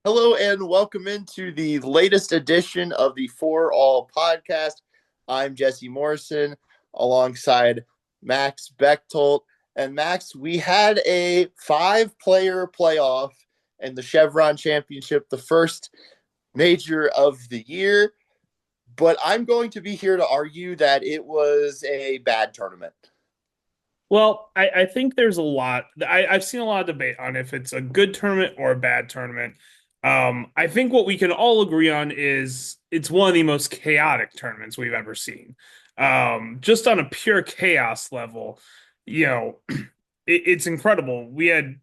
Hello and welcome into the latest edition of the Fore-All Podcast. I'm Jesse Morrison alongside Max Bechtold. And Max, we had a five-player playoff in the Chevron Championship, the first major of the year. But I'm going to be here to argue that it was a bad tournament. Well, I think there's a lot. I've seen a lot of debate on if it's a good tournament or a bad tournament. I think what we can all agree on is it's one of the most chaotic tournaments we've ever seen. Just on a pure chaos level, you know, it's incredible. We had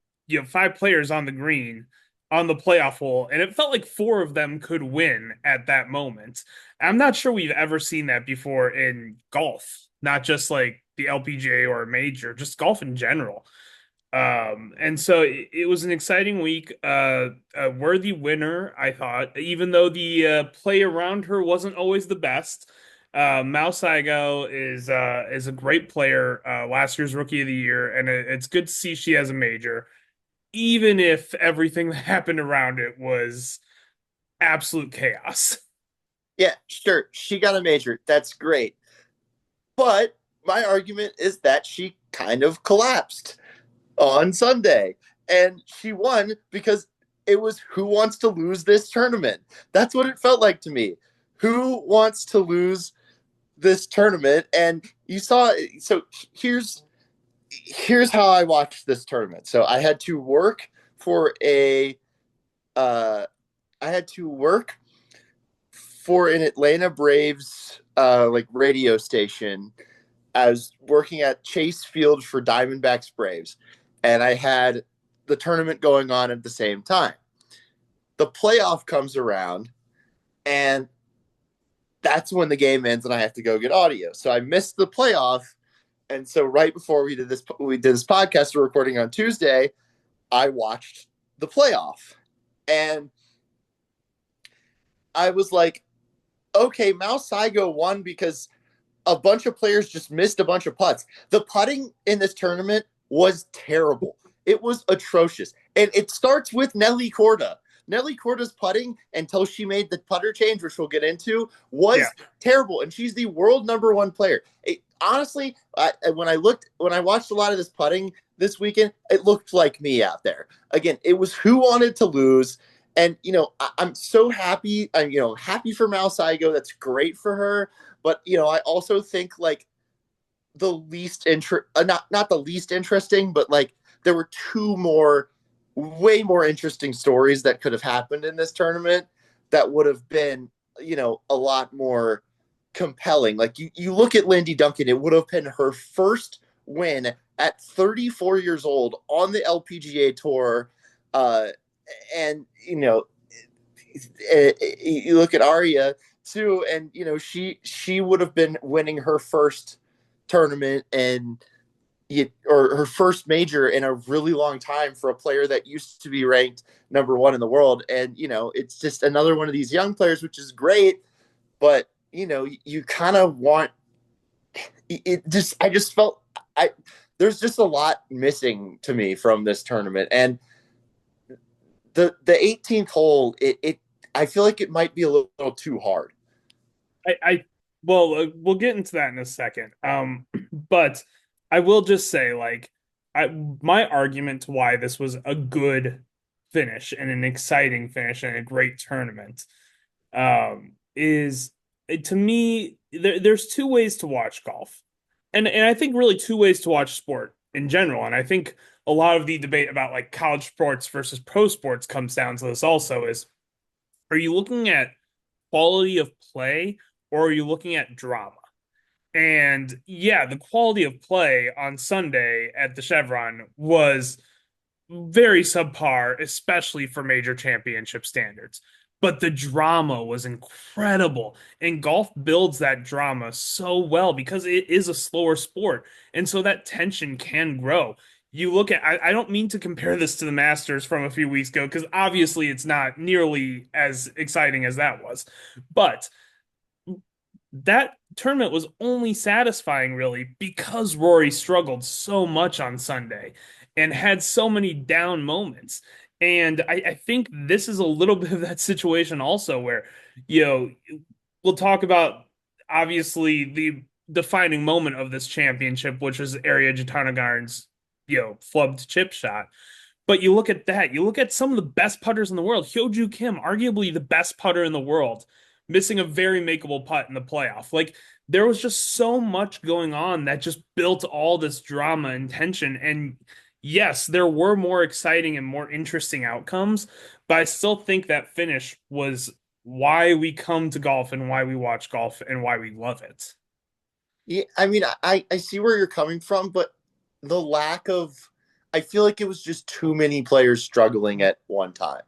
five players on the green on the playoff hole, and it felt like four of them could win at that moment. I'm not sure we've ever seen that before in golf, not just like the LPGA or a major, just golf in general. And so it was an exciting week, a worthy winner, I thought, even though the play around her wasn't always the best. Mao Saigo is a great player, last year's Rookie of the Year, and it's good to see she has a major, even if everything that happened around it was absolute chaos. Yeah, sure, she got a major. That's great. But my argument is that she kind of collapsed on Sunday. And she won because it was who wants to lose this tournament. That's what it felt like to me. Who wants to lose this tournament? And you saw, so here's how I watched this tournament. So I had to work for a uh I had to work for an Atlanta Braves like radio station. I was working at Chase Field for Diamondbacks Braves, and I had the tournament going on at the same time. The playoff comes around, and that's when the game ends, and I have to go get audio. So I missed the playoff, and so right before we did this podcast, we're recording on Tuesday. I watched the playoff, and I was like, okay, Mao Saigo won because a bunch of players just missed a bunch of putts. The putting in this tournament was terrible. It was atrocious. And it starts with Nelly Korda. Nelly Korda's putting until she made the putter change, which we'll get into, Yeah. was terrible. And she's the world number one player. Honestly, when I watched a lot of this putting this weekend, it looked like me out there. Again, it was who wanted to lose. And I'm so happy. I'm happy for Mao Saigo. That's great for her. But I also think like the least not the least interesting, but like there were two more way more interesting stories that could have happened in this tournament that would have been a lot more compelling. Like you look at Lindy Duncan, it would have been her first win at 34 years old on the LPGA tour. And you look at Arya too, and she would have been winning her first tournament and or her first major in a really long time for a player that used to be ranked number one in the world. And it's just another one of these young players, which is great, but you kind of want it. Just I just felt I there's just a lot missing to me from this tournament, and the 18th hole, it I feel like it might be a little too hard. I well, we'll get into that in a second. But I will just say, like, my argument to why this was a good finish and an exciting finish and a great tournament, is to me there's two ways to watch golf, and I think really two ways to watch sport in general. And I think a lot of the debate about like college sports versus pro sports comes down to this also is, are you looking at quality of play or are you looking at drama? And yeah, the quality of play on Sunday at the Chevron was very subpar, especially for major championship standards. But the drama was incredible. And golf builds that drama so well because it is a slower sport. And so that tension can grow. You look at, I don't mean to compare this to the Masters from a few weeks ago, because obviously it's not nearly as exciting as that was. But that tournament was only satisfying really because Rory struggled so much on Sunday and had so many down moments. And I think this is a little bit of that situation also where, you know, we'll talk about obviously the defining moment of this championship, which is Ariya Jutanugarn's, flubbed chip shot. But you look at that, you look at some of the best putters in the world. Hyo-Joo Kim, arguably the best putter in the world, missing a very makeable putt in the playoff. Like there was just so much going on that just built all this drama and tension. And yes, there were more exciting and more interesting outcomes, but I still think that finish was why we come to golf and why we watch golf and why we love it. Yeah, I mean, I see where you're coming from, but the lack of, I feel like it was just too many players struggling at one time.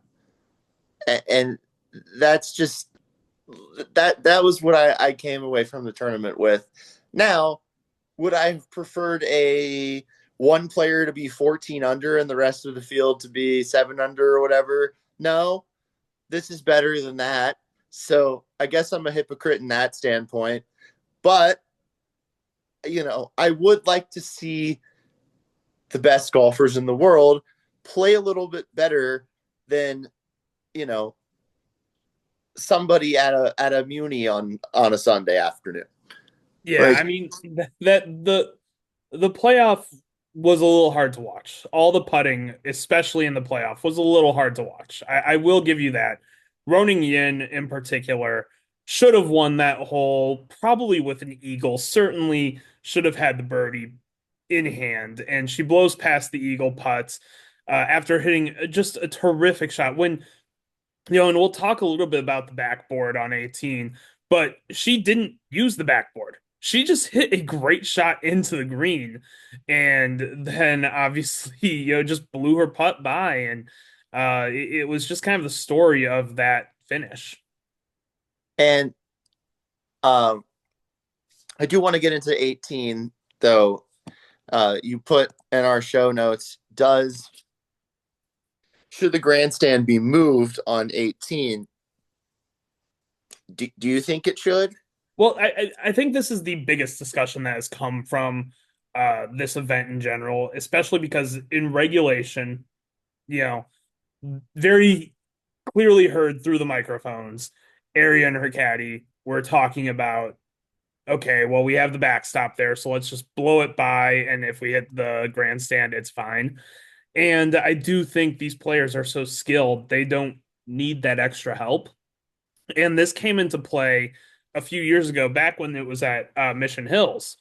And that's just, that was what I came away from the tournament with. Now, would I have preferred a one player to be 14 under and the rest of the field to be 7 under or whatever? No, this is better than that. So I guess I'm a hypocrite in that standpoint. But, I would like to see the best golfers in the world play a little bit better than, you know, somebody at a Muni on a Sunday afternoon. Yeah, Like, I mean that the playoff was a little hard to watch. All the putting, especially in the playoff, was a little hard to watch. I will give you that. Roning Yin in particular should have won that hole, probably with an eagle. Certainly should have had the birdie in hand, and she blows past the eagle putts after hitting just a terrific shot. And we'll talk a little bit about the backboard on 18, but she didn't use the backboard. She just hit a great shot into the green and then obviously, just blew her putt by. And it was just kind of the story of that finish. and I do want to get into 18 though. You put in our show notes, should the grandstand be moved on 18? Do you think it should? Well, I think this is the biggest discussion that has come from this event in general, especially because in regulation, you know, very clearly heard through the microphones, Ariya and her caddy were talking about, okay, well, we have the backstop there, so let's just blow it by, and if we hit the grandstand, it's fine. And I do think these players are so skilled, they don't need that extra help. And this came into play a few years ago, back when it was at Mission Hills,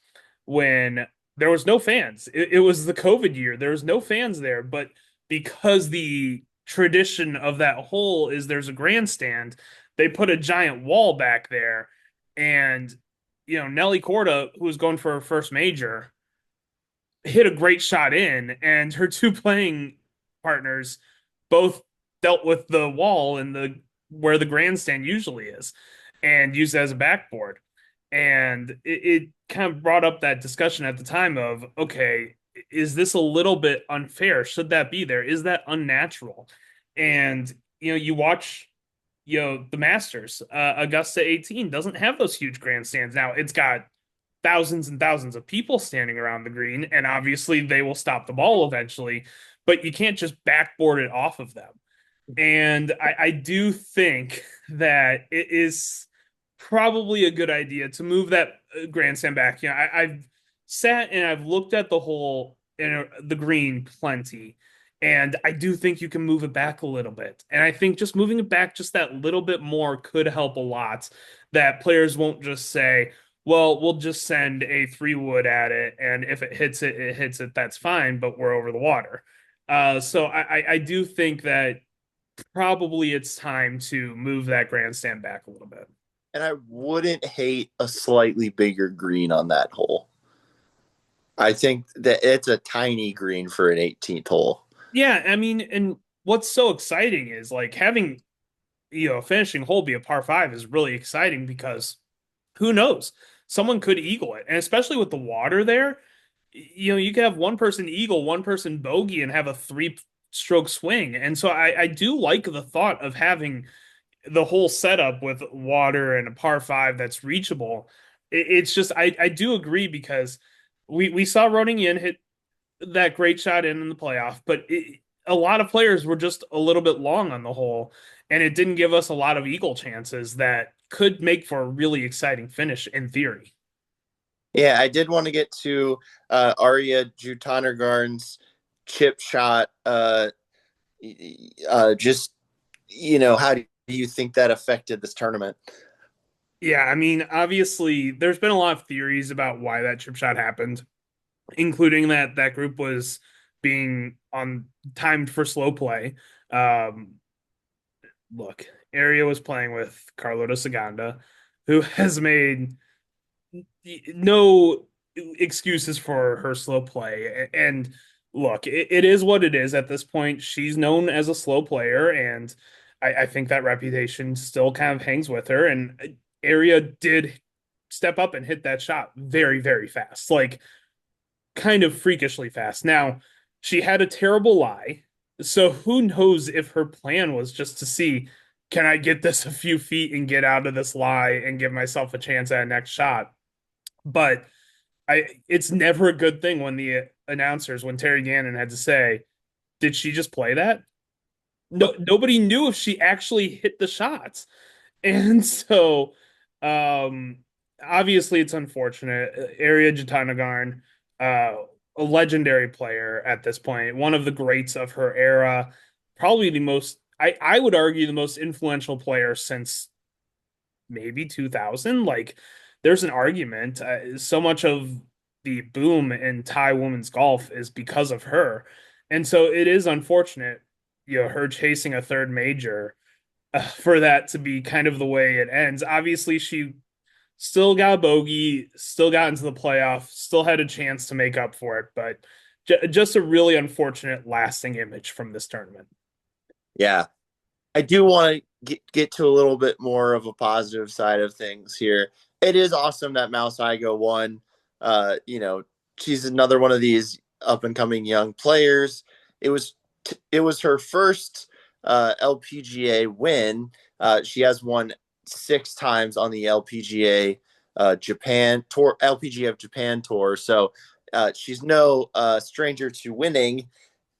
when there was no fans. It was the COVID year. There was no fans there, but because the tradition of that hole is there's a grandstand, they put a giant wall back there. And, Nelly Korda, who was going for her first major, hit a great shot in, and her two playing partners both dealt with the wall and the where the grandstand usually is and used it as a backboard. And it kind of brought up that discussion at the time of, okay, is this a little bit unfair? Should that be there? Is that unnatural? And you watch, the Masters, Augusta 18 doesn't have those huge grandstands. Now it's got thousands and thousands of people standing around the green, and obviously they will stop the ball eventually, but you can't just backboard it off of them. And I do think that it is probably a good idea to move that grandstand back. I've sat and I've looked at the hole in the green plenty, and I do think you can move it back a little bit. And I think just moving it back just that little bit more could help a lot. That players won't just say, well, we'll just send a 3-wood at it, and if it hits it, it hits it. That's fine, but we're over the water. So I do think that probably it's time to move that grandstand back a little bit. And I wouldn't hate a slightly bigger green on that hole. I think that it's a tiny green for an 18th hole. Yeah, I mean, and what's so exciting is like having, a finishing hole be a par five is really exciting because who knows? Someone could eagle it. And especially with the water there, you could have one person eagle, one person bogey, and have a 3-stroke swing. And so I do like the thought of having the whole setup with water and a par five that's reachable. It's just I do agree because we saw Roning Yin hit that great shot in the playoff, but a lot of players were just a little bit long on the hole, and it didn't give us a lot of eagle chances that could make for a really exciting finish in theory. Yeah, I did want to get to Arya Jutanugarn's chip shot. Just how do you think that affected this tournament? Yeah, I mean, obviously, there's been a lot of theories about why that chip shot happened, including that that group was being on timed for slow play. Um, Look, Aria was playing with Carlota Saganda, who has made no excuses for her slow play. And look, it is what it is at this point. She's known as a slow player, and I think that reputation still kind of hangs with her. And Aria did step up and hit that shot very, very fast, like kind of freakishly fast. Now, she had a terrible lie. So who knows if her plan was just to see, can I get this a few feet and get out of this lie and give myself a chance at a next shot? But it's never a good thing when the announcers, when Terry Gannon had to say, did she just play that? No, nobody knew if she actually hit the shots. And so, um, obviously, it's unfortunate. Arya Jatanagarn, uh, a legendary player at this point, one of the greats of her era, probably the most, I would argue, the most influential player since maybe 2000. Like, there's an argument. So much of the boom in Thai women's golf is because of her. And so it is unfortunate, her chasing a third major for that to be kind of the way it ends. Obviously, she still got a bogey, still got into the playoff, still had a chance to make up for it, but just a really unfortunate lasting image from this tournament. Yeah, I do want to get to a little bit more of a positive side of things here. It is awesome that Mao Saigo won. She's another one of these up and coming young players. It was her first LPGA win. She has won 6 times on the LPGA Japan tour, LPGA of Japan tour. So she's no stranger to winning.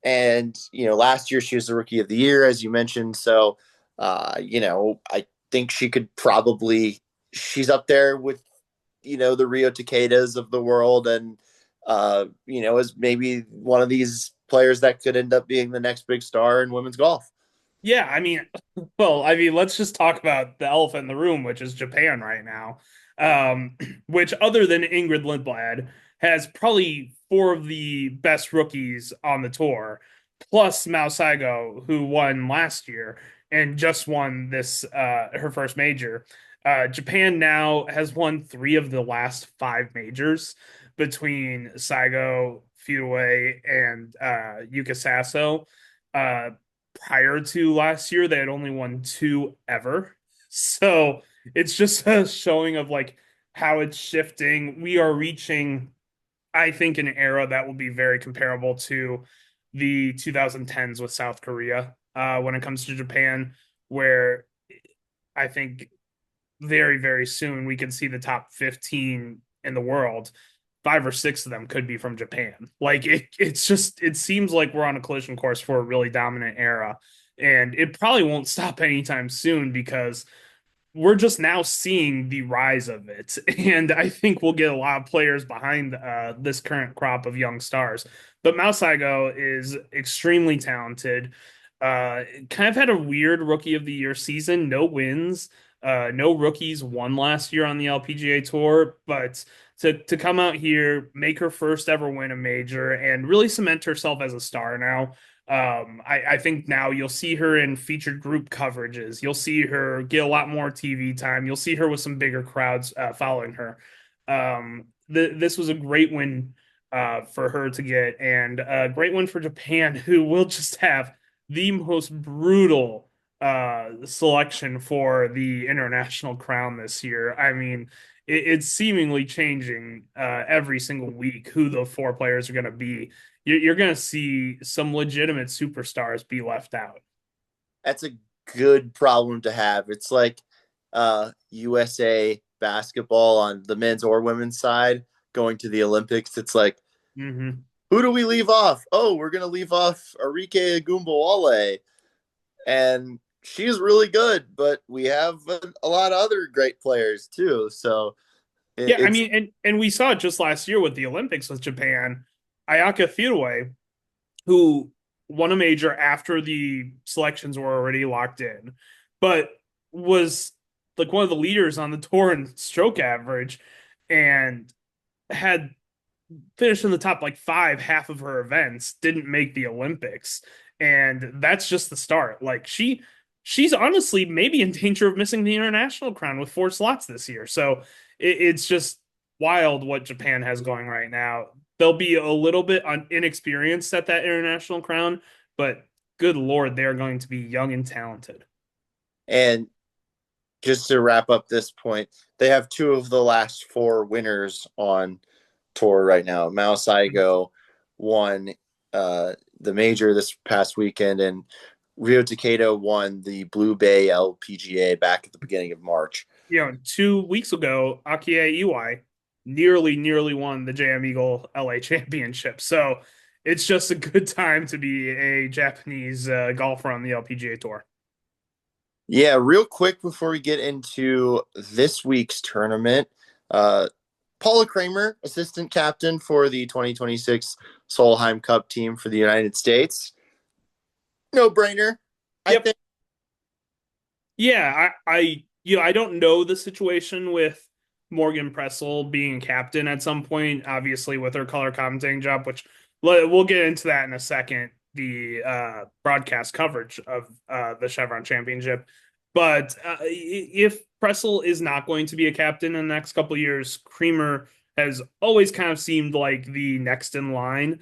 And last year she was the rookie of the year, as you mentioned. So I think she could probably she's up there with the Rio Takedas of the world, and is maybe one of these players that could end up being the next big star in women's golf. Yeah, I mean, well, I mean, let's just talk about the elephant in the room, which is Japan right now. Which other than Ingrid Lindblad has probably four of the best rookies on the tour, plus Mao Saigo, who won last year and just won this her first major. Japan now has won three of the last five majors between Saigo, Fudaway, and Yuka Sasso. Uh, Prior to last year, they had only won two ever. So it's just a showing of like how it's shifting. We are reaching, I think, an era that will be very comparable to the 2010s with South Korea when it comes to Japan, where I think very, very soon we can see the top 15 in the world. Five or six of them could be from Japan. Like it's just it seems like we're on a collision course for a really dominant era, and it probably won't stop anytime soon because we're just now seeing the rise of it. And I think we'll get a lot of players behind this current crop of young stars. But Mao Saigo is extremely talented. Kind of had a weird rookie of the year season, no wins. No rookies won last year on the LPGA tour, but to come out here, make her first ever win a major, and really cement herself as a star now. I think now you'll see her in featured group coverages. You'll see her get a lot more TV time. You'll see her with some bigger crowds following her. This was a great win for her to get, and a great win for Japan, who will just have the most brutal selection for the international crown this year. I mean, it's seemingly changing every single week who the four players are going to be. You're going to see some legitimate superstars be left out. That's a good problem to have. It's like USA basketball on the men's or women's side going to the Olympics. It's like Mm-hmm. who do we leave off? Oh, we're gonna leave off Arike Agumbawale, and she's really good. But we have a lot of other great players too. So Yeah, I it's mean, and we saw it just last year with the Olympics with Japan. Ayaka Firue, who won a major after the selections were already locked in, but was like one of the leaders on the tour in stroke average and had finished in the top like five half of her events, didn't make the Olympics. And that's just the start. Like she's honestly maybe in danger of missing the international crown with 4 slots this year. So it's just wild what Japan has going right now. They'll be a little bit inexperienced at that international crown, but good Lord, they're going to be young and talented. and just to wrap up this point, they have two of the last four winners on tour right now. Mao Saigo won the major this past weekend, and Rio Takeda won the Blue Bay LPGA back at the beginning of March. 2 weeks ago, Akie Iwai nearly won the JM Eagle LA Championship. So it's just a good time to be a Japanese golfer on the LPGA Tour. Yeah, real quick before we get into this week's tournament, Paula Kramer, assistant captain for the 2026 Solheim Cup team for the United States. No brainer. I Yep. think. Yeah, I don't know the situation with Morgan Pressel being captain at some point, obviously with her color commentating job, which we'll get into that in a second, the broadcast coverage of the Chevron Championship. But if Pressel is not going to be a captain in the next couple of years, Creamer has always kind of seemed like the next in line.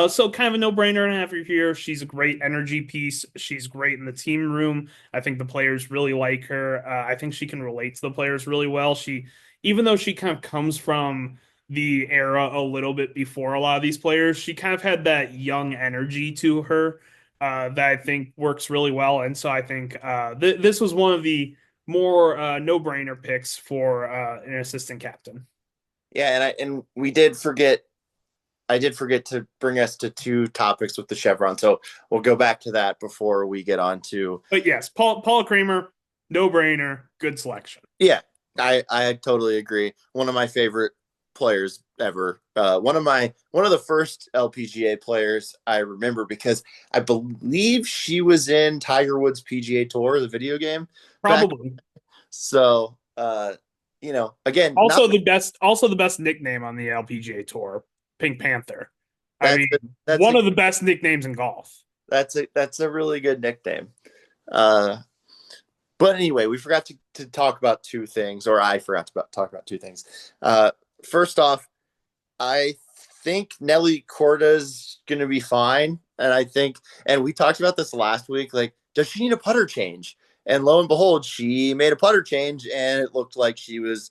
So kind of a no-brainer to have her here. She's a great energy piece. She's great in the team room. I think the players really like her. I think she can relate to the players really well. Even though she kind of comes from the era a little bit before a lot of these players, she kind of had that young energy to her that I think works really well. And so I think this was one of the more no-brainer picks for an assistant captain. Yeah, and we did forget. I did forget to bring us to two topics with the Chevron, so we'll go back to that before we get on to. But yes, Paula Kramer, no-brainer, good selection. Yeah, I totally agree. One of my favorite players ever. One of the first LPGA players I remember because I believe she was in Tiger Woods PGA Tour, the video game. Back. Probably. So again, not Also the best nickname on the LPGA tour, Pink Panther. I that's mean, that's one of the best nicknames in golf. that's a really good nickname. Uh, but anyway, we forgot to talk about two things, or I forgot to talk about two things. First off, I think Nelly Korda's going to be fine. And we talked about this last week. Like, does she need a putter change? And lo and behold, she made a putter change, and it looked like she was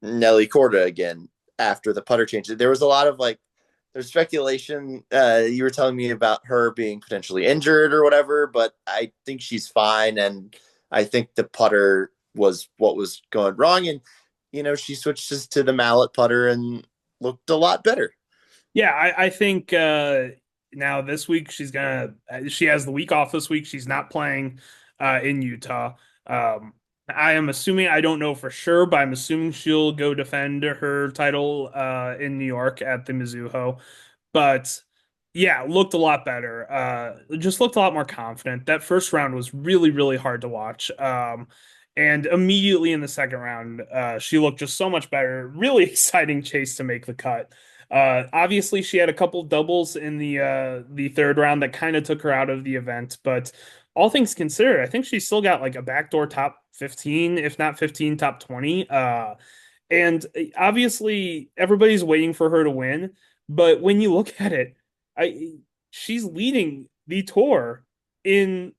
Nelly Korda again after the putter change. There was a lot of there's speculation. You were telling me about her being potentially injured or whatever, but I think she's fine. And I think the putter was what was going wrong. And, she switches to the mallet putter and looked a lot better. Yeah, I think now this week she has the week off this week. She's not playing in Utah. I am assuming, I don't know for sure, but I'm assuming she'll go defend her title in New York at the Mizuho. But yeah, looked a lot better. Just looked a lot more confident. That first round was really hard to watch. And immediately in the second round, she looked just so much better. Really exciting chase to make the cut. Obviously, she had a couple doubles in the third round that kind of took her out of the event, but all things considered, I think she's still got like a backdoor top 15, if not 15, top 20. And obviously, everybody's waiting for her to win. But when you look at it, she's leading the tour in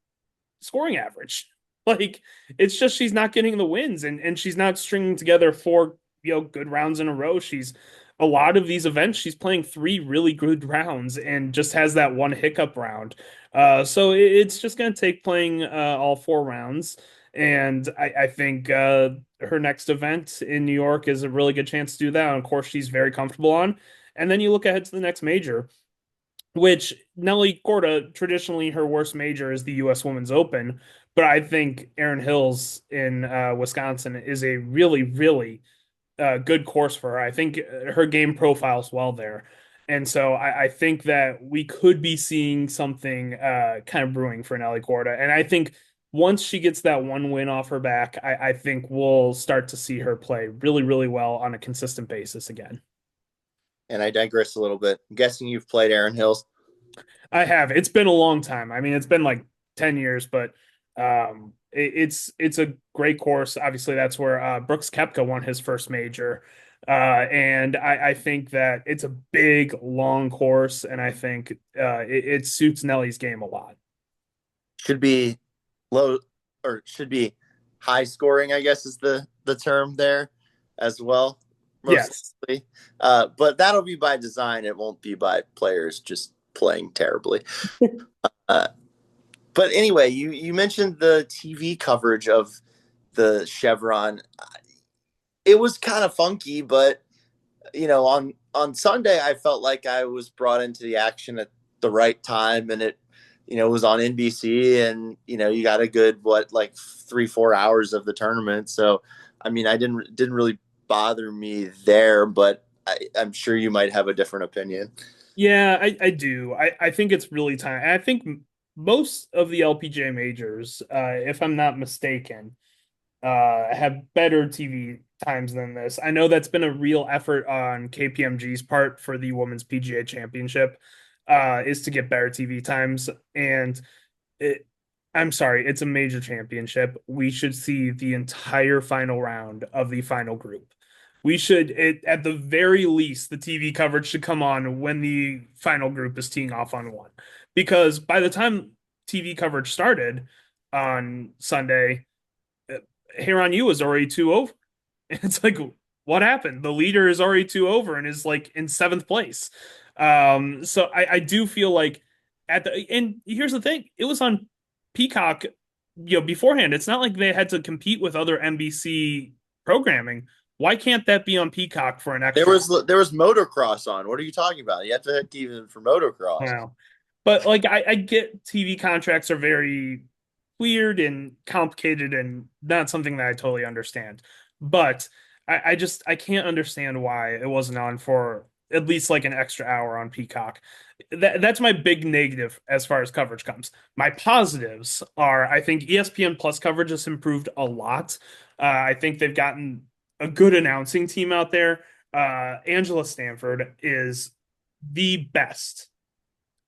scoring average. Like it's just she's not getting the wins and she's not stringing together four good rounds in a row. She's a lot of these events she's playing three really good rounds and just has that one hiccup round. So it's just going to take playing all 4 rounds. And I think her next event in New York is a really good chance to do that. And of course, she's very comfortable on. And then you look ahead to the next major. which Nelly Korda, traditionally her worst major is the U.S. Women's Open. But I think Erin Hills in Wisconsin is a really, really good course for her. I think her game profiles well there. And so I think that we could be seeing something kind of brewing for Nelly Korda. And I think once she gets that one win off her back, I think we'll start to see her play really, really well on a consistent basis again. And I digress a little bit. I'm guessing you've played Aaron Hills. I have. It's been a long time. I mean, it's been like 10 years, but it's a great course. Obviously, that's where Brooks Koepka won his first major. And I think that it's a big, long course, and I think it suits Nelly's game a lot. Should be low or should be high scoring, I guess is the term there as well. Yes. Mostly. But that'll be by design. It won't be by players just playing terribly. Uh, but anyway, you mentioned the TV coverage of the Chevron. It was kind of funky, but on Sunday I felt like I was brought into the action at the right time, and it was on NBC, and you got a good like 3-4 hours of the tournament. So I mean, I didn't really bother me there, but I'm sure you might have a different opinion. Yeah, I do. I think it's really time. I think most of the LPGA majors, if I'm not mistaken, have better TV times than this. I know that's been a real effort on KPMG's part for the Women's PGA Championship, is to get better TV times. And it, I'm sorry, it's a major championship. We should see the entire final round of the final group. We should, at the very least, the TV coverage should come on when the final group is teeing off on one. Because by the time TV coverage started on Sunday, Heron Yu was already 2 over. And it's like, what happened? The leader is already 2 over and is like in seventh place. So I do feel like and here's the thing, it was on Peacock, beforehand. It's not like they had to compete with other NBC programming. Why can't that be on Peacock for an There extra? was there was motocross on. What are you talking about? You have to hit even for motocross. Wow. But like I get TV contracts are very weird and complicated and not something that I totally understand. But I can't understand why it wasn't on for at least like an extra hour on Peacock. That's my big negative as far as coverage comes. My positives are I think ESPN Plus coverage has improved a lot. I think they've gotten a good announcing team out there. Angela Stanford is the best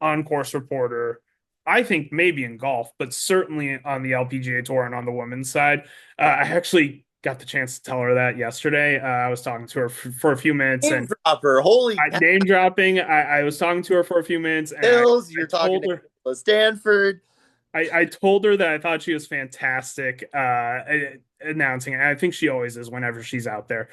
on course reporter, I think maybe in golf, but certainly on the LPGA tour and on the women's side. I actually got the chance to tell her that yesterday. I was talking to her for a few minutes Name and dropper, holy name dropping. I was talking to her for a few minutes and Hills! I You're talking told her to Stanford. I told her that I thought she was fantastic announcing. And I think she always is whenever she's out there.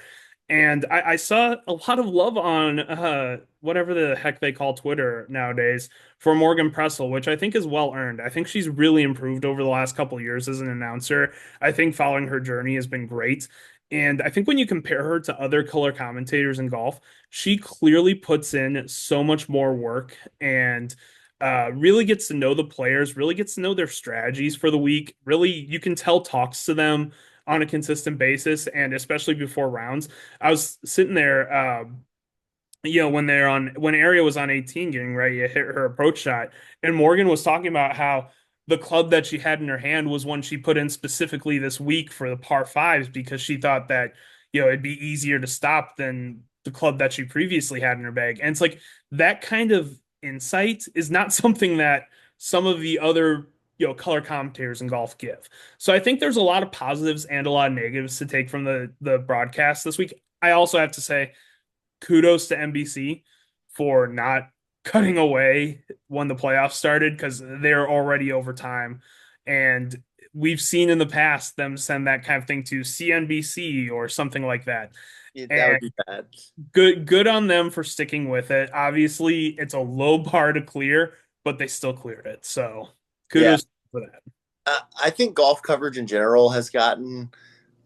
And I saw a lot of love on whatever the heck they call Twitter nowadays for Morgan Pressel, which I think is well earned. I think she's really improved over the last couple of years as an announcer. I think following her journey has been great. And I think when you compare her to other color commentators in golf, she clearly puts in so much more work and really gets to know the players, really gets to know their strategies for the week. Really, you can tell talks to them on a consistent basis, and especially before rounds. I was sitting there, when Aria was on 18, getting ready to hit her approach shot, and Morgan was talking about how the club that she had in her hand was one she put in specifically this week for the par fives because she thought that it'd be easier to stop than the club that she previously had in her bag. And it's like that kind of insight is not something that some of the other color commentators in golf give. So I think there's a lot of positives and a lot of negatives to take from the broadcast this week. I also have to say kudos to NBC for not cutting away when the playoffs started because they're already over time. And we've seen in the past them send that kind of thing to CNBC or something like that. Yeah, that And would be bad. good on them for sticking with it. Obviously, it's a low bar to clear, but they still cleared it. So Yeah, kudos for that. I think golf coverage in general has gotten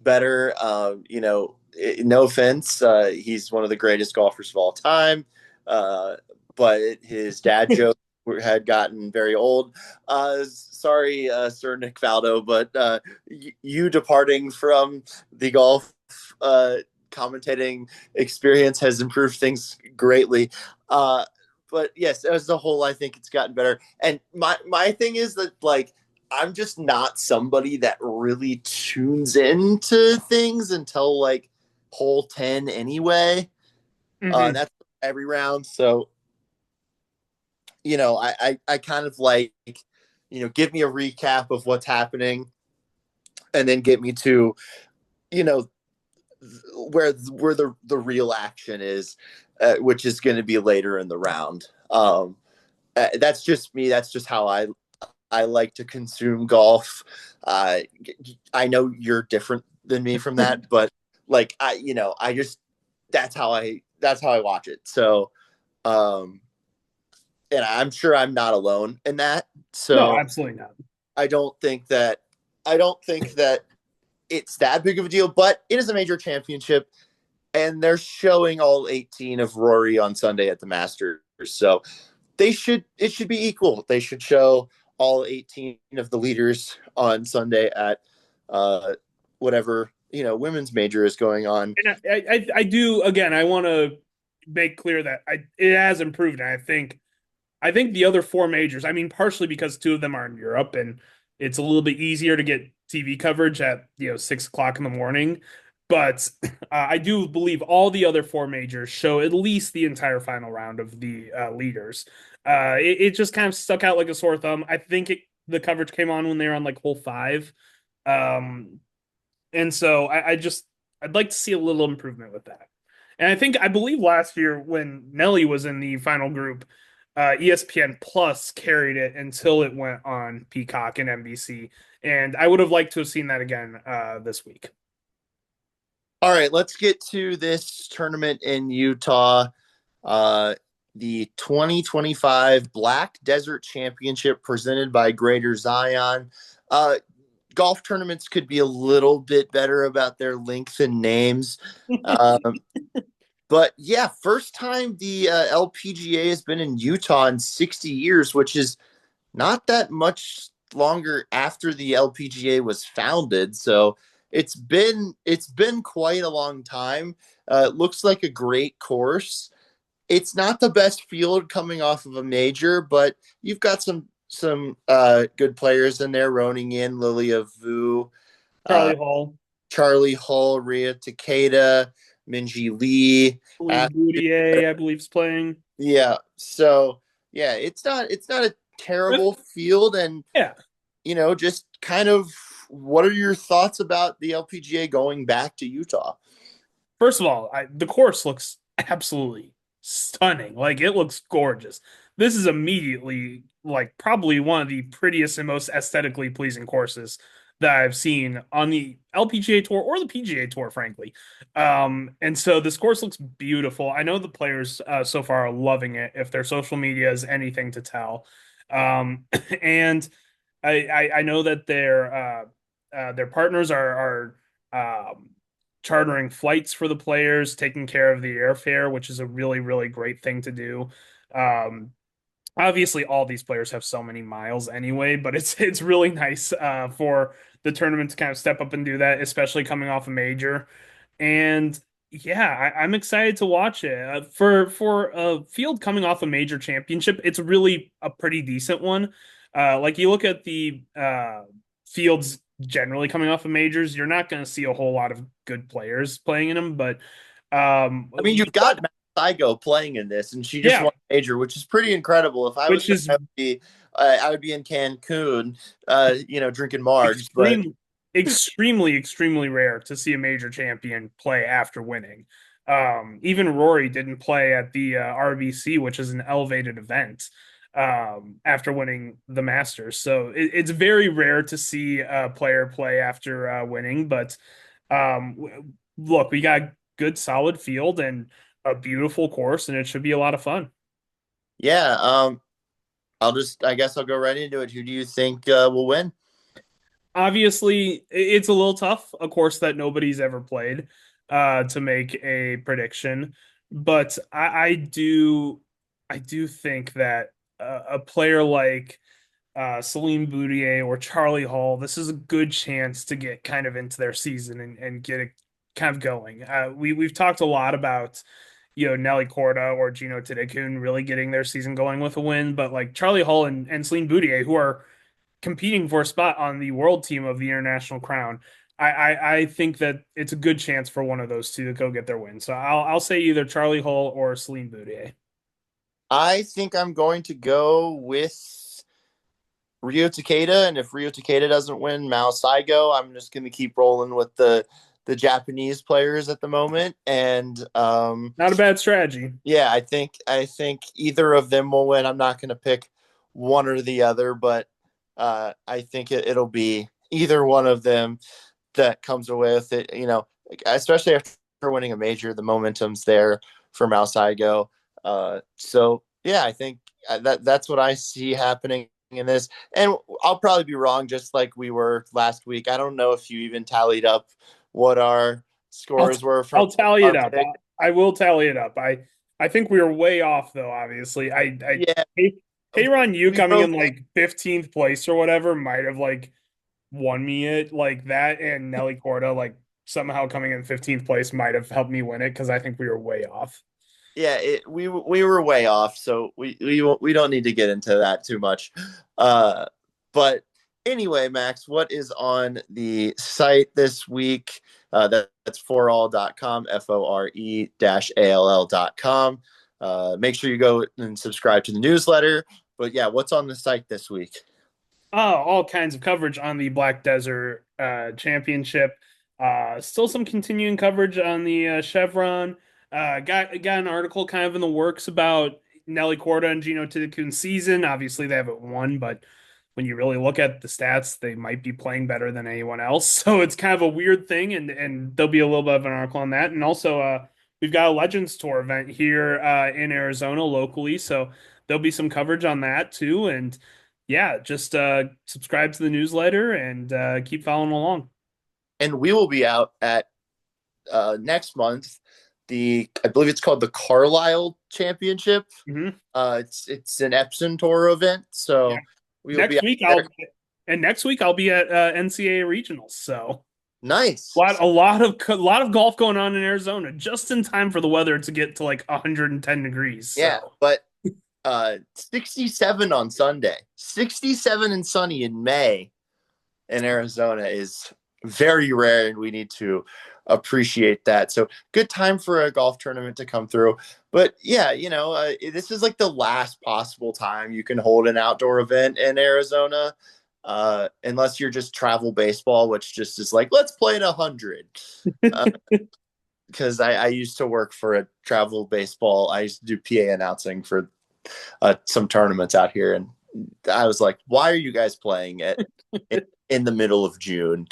better. No offense, he's one of the greatest golfers of all time. but his dad joke had gotten very old. Sorry, Sir Nick Faldo, but you departing from the golf commentating experience has improved things greatly. But yes, as a whole, I think it's gotten better. And my thing is that like I'm just not somebody that really tunes into things until like hole 10 anyway. That's every round. So, I kind of like, give me a recap of what's happening and then get me to, you know, where the real action is, which is going to be later in the round. That's just me. That's just how I like to consume golf. I know you're different than me from that, but like I just that's how I watch it. So, and I'm sure I'm not alone in that. No, So absolutely not. I don't think that it's that big of a deal, but it is a major championship, and they're showing all 18 of Rory on Sunday at the Masters. So it should be equal. They should show all 18 of the leaders on Sunday at whatever women's major is going on. And I do, again, I want to make clear that it has improved, and I think the other four majors, I mean, partially because two of them are in Europe and it's a little bit easier to get TV coverage at 6 o'clock in the morning. But I do believe all the other four majors show at least the entire final round of the leaders. It just kind of stuck out like a sore thumb. I think the coverage came on when they were on like hole 5. And so I'd like to see a little improvement with that. And I believe last year when Nelly was in the final group, ESPN Plus carried it until it went on Peacock and NBC. And I would have liked to have seen that again this week. All right, let's get to this tournament in Utah. The 2025 Black Desert Championship presented by Greater Zion. Golf tournaments could be a little bit better about their length and names. But yeah, first time the LPGA has been in Utah in 60 years, which is not that much longer after the LPGA was founded. So it's been quite a long time. It looks like a great course. It's not the best field coming off of a major, but you've got some good players in there. Roning in Lilia Vu, Charlie Hull, Ria Takeda, Minji Lee, Boudier, I believe, is playing. Yeah. So yeah, it's not a terrible field, and yeah, just kind of what are your thoughts about the LPGA going back to Utah? First of all, the course looks absolutely stunning. Like it looks gorgeous. This is immediately like probably one of the prettiest and most aesthetically pleasing courses that I've seen on the LPGA tour or the PGA tour, frankly. And so this course looks beautiful. I know the players so far are loving it. If their social media is anything to tell, and I know that their partners are chartering flights for the players, taking care of the airfare, which is a really, really great thing to do. Obviously, all these players have so many miles anyway, but it's really nice for the tournament to kind of step up and do that, especially coming off a major. And yeah, I'm excited to watch it. For a field coming off a major championship, it's really a pretty decent one. Like you look at the fields generally coming off of majors, you're not going to see a whole lot of good players playing in them. But I mean, you've got Mao Saigo playing in this, and she just won a major, which is pretty incredible. If I was, I would be in Cancun, drinking Marge. Extremely, extremely rare to see a major champion play after winning. Even Rory didn't play at the RBC, which is an elevated event, after winning the Masters. So it's very rare to see a player play after winning. But look, we got a good, solid field and a beautiful course, and it should be a lot of fun. Yeah. I guess I'll go right into it. Who do you think will win? Obviously, it's a little tough, a course that nobody's ever played, to make a prediction. But I do I do think that a player like Salim Boudier or Charlie Hall, this is a good chance to get kind of into their season and get it kind of going. We've talked a lot about Nelly Korda or Gino Tadekun really getting their season going with a win, but like Charlie Hall and Salim Boudier, who are competing for a spot on the world team of the International Crown. I think that it's a good chance for one of those two to go get their win. So I'll say either Charlie Hull or Celine Boudier. I think I'm going to go with Rio Takeda, and if Rio Takeda doesn't win, Mao Saigo. I'm just going to keep rolling with the Japanese players at the moment, and Not a bad strategy. yeah, I think either of them will win. I'm not going to pick one or the other, but I think it'll be either one of them that comes away with it. Especially after winning a major, the momentum's there for Mao Saigo. So yeah, I think that's what I see happening in this. And I'll probably be wrong, just like we were last week. I don't know if you even tallied up what our I'll scores were from I'll tally our it up. pick. I will tally it up. I think we were way off though. Obviously, Yeah, Ron, you we coming both. in like 15th place or whatever might have like won me it like that, and Nelly Korda like somehow coming in 15th place might have helped me win it because I think we were way off. Yeah, we were way off, so we don't need to get into that too much. But anyway, Max, what is on the site this week? That's foreall.com, FORE-ALL.com. Make sure you go and subscribe to the newsletter. But yeah, what's on the site this week? Oh, all kinds of coverage on the Black Desert Championship. Still some continuing coverage on the Chevron. Got an article kind of in the works about Nelly Korda and Gino Tidekun's season. Obviously, they haven't won, but when you really look at the stats, they might be playing better than anyone else. So it's kind of a weird thing, and there'll be a little bit of an article on that. And also, we've got a Legends Tour event here in Arizona locally, so there'll be some coverage on that too. And yeah, just subscribe to the newsletter and keep following along. And we will be out at next month. I believe it's called the Carlisle Championship. Hmm. It's an Epson Tour event, Yeah. so we will be Next out week there. next week I'll be at NCAA regionals. So Nice. a lot of golf going on in Arizona, just in time for the weather to get to like 110 degrees. Yeah, So but 67 on Sunday, 67 and sunny in May in Arizona is very rare, and we need to appreciate that. So good time for a golf tournament to come through. But yeah, this is like the last possible time you can hold an outdoor event in Arizona, unless you're just travel baseball, which just is like, let's play at 100. Because I used to work for a travel baseball. I used to do PA announcing for some tournaments out here, and I was like, why are you guys playing in the middle of June?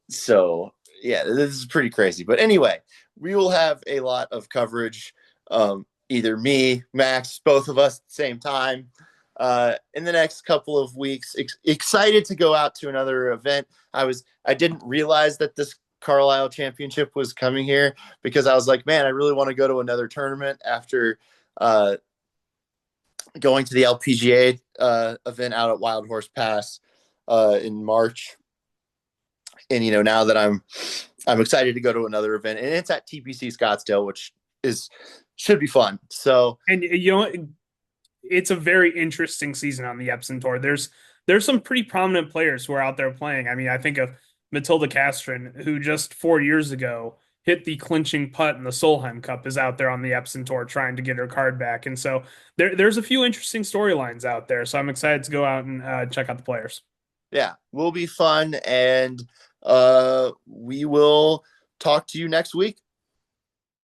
So yeah, this is pretty crazy. But anyway, we will have a lot of coverage. Either me, Max, both of us at the same time in the next couple of weeks. Excited to go out to another event. I didn't realize that this Carlisle Championship was coming here, because I was like, man, I really want to go to another tournament after going to the LPGA event out at Wild Horse Pass in March. And now that I'm excited to go to another event, and it's at TPC Scottsdale, which should be fun. So, and it's a very interesting season on the Epson Tour. There's some pretty prominent players who are out there playing. I mean, I think of Matilda Castron, who just 4 years ago hit the clinching putt in the Solheim Cup, is out there on the Epson Tour trying to get her card back. And so there's a few interesting storylines out there. So I'm excited to go out and check out the players. yeah, will be fun, and we will talk to you next week.